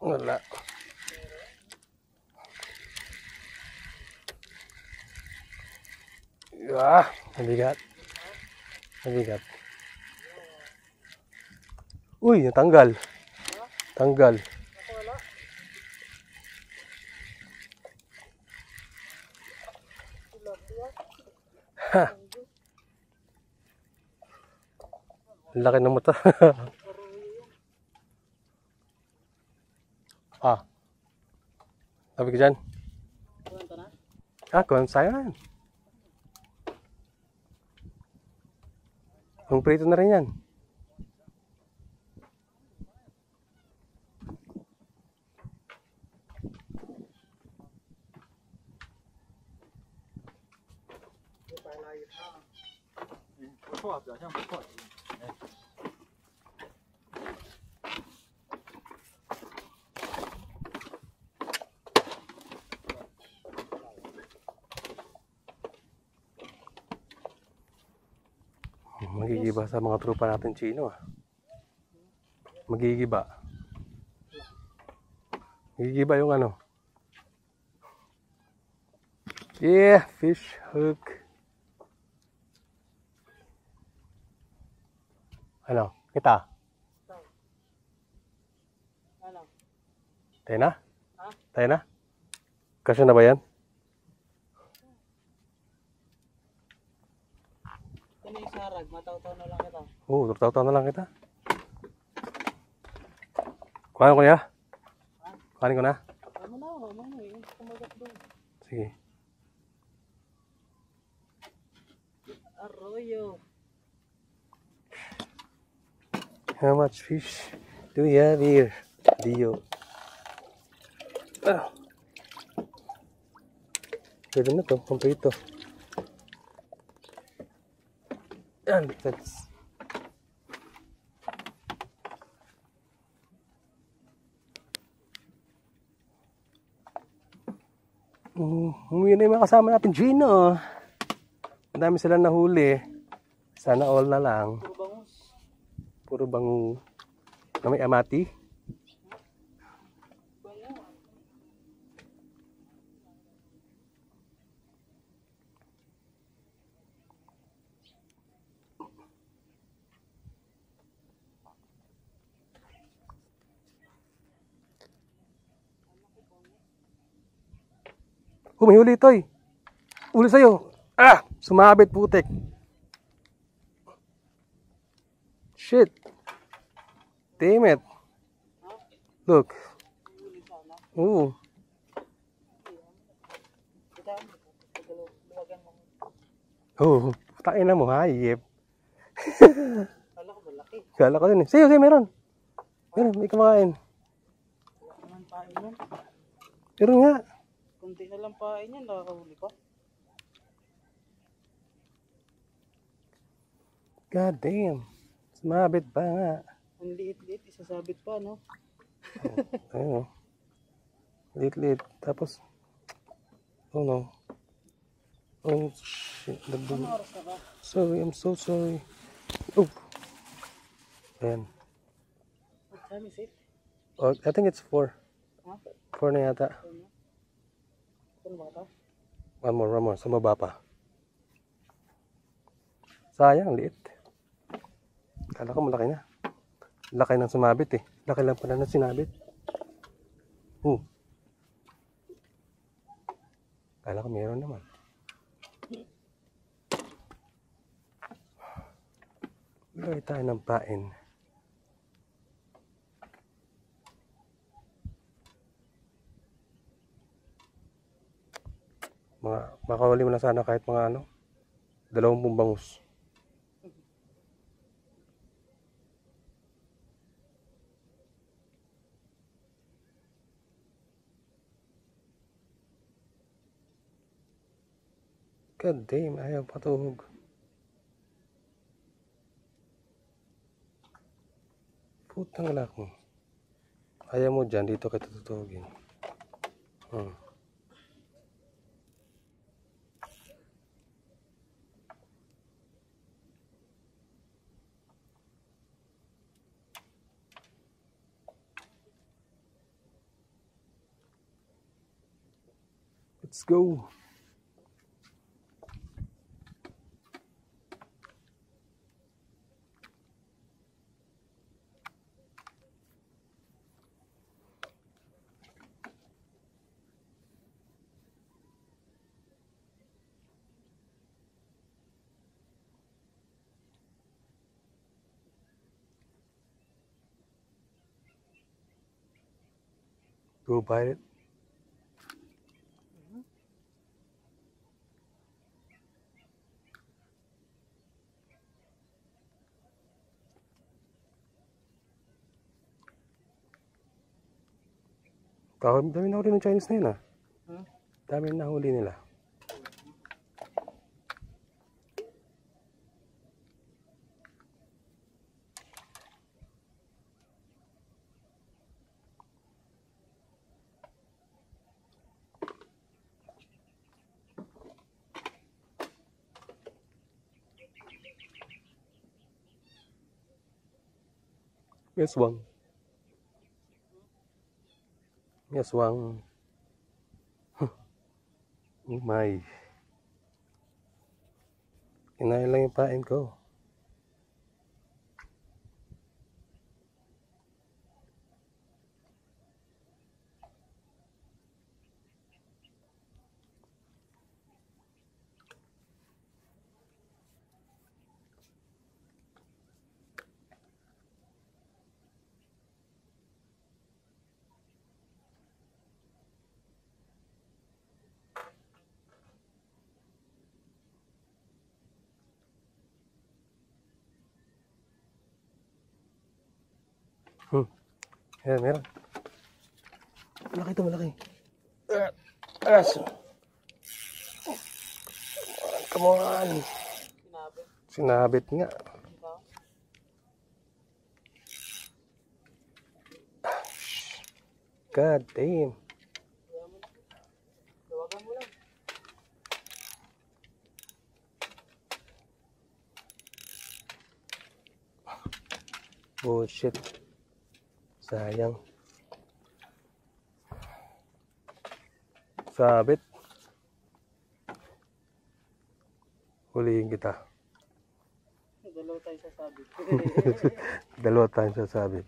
Wala. Mabigat. Mabigat. Uy, natanggal. Tanggal. Ha. Laki ng mata. Sabi ko dyan. Sayang. Ang prito na rin yan. Magigiba sa mga tropa natin Chino. Magigiba. Magigiba yung ano. Yeah, fish hook. Ano? Kita? Ano? Tayo na? Ha? Tayo na? Kasya na ba yan? Ano yung sarag? Mataw-taw na lang kita. Oo, taw-taw na lang kita. Kuhanin ko niya? Kuhanin ko na? Ano na? Ano na? Yung kumagat doon. Sige. Arroyo. How much fish do we have here, Dio? Pwede na to, kompleto. Yan, that's... Umuwi na yung mga kasama natin, Gino. Ang dami silang nahuli. Sana all na lang. Puro bangus. Puro bango. Na may amati. May huli ito eh. Uli sa'yo. Sumabit putek. Shit. Damn it. Look. Oo. Oo. Takin na mo ha. Yep. Kala ko malaki. Kala ko din eh. Sa'yo, meron. Meron, may kumakain. Wala naman pain nun. Meron nga. Kunti na lang pain yan. Nakakahuli pa. God damn. Sumabit pa nga. Ang liit-liit. Isasabit pa, no? Ayun o. Liit-liit. Tapos, oh no. Oh shit. Ano oras na ba? Sorry, I'm so sorry. Oh. Ayan. What time is it? Oh, I think it's 4. Ha? 4 na yata. Ano ba ito? One more. Sa baba pa. Sayang, liit. Kala ko malaki na. Laki ng sumabit eh. Laki lang pala ng sinabit. Kala ko meron naman. Lagay tayo ng pain. Makahuli mo na sana kahit mga 20 bangus. God damn, ayaw patuhog. Putang alak mo. Ayaw mo dyan, dito kita tutuhogin. Let's go. Go bite it. Dami na huli ng Chinese na yun ah. Dami na huli nila. Yes, Wang. Yes, Wang. Oh my. Kinain lang yung pain ko. Ayan, meron. Malaki ito, malaki. Aso. Come on. Sinabit nga. God damn. Tawagan mo lang. Oh shit. Sayang. Sabit. Huliin kita. Dalawa tayo sasabit. Dalawa tayong sasabit.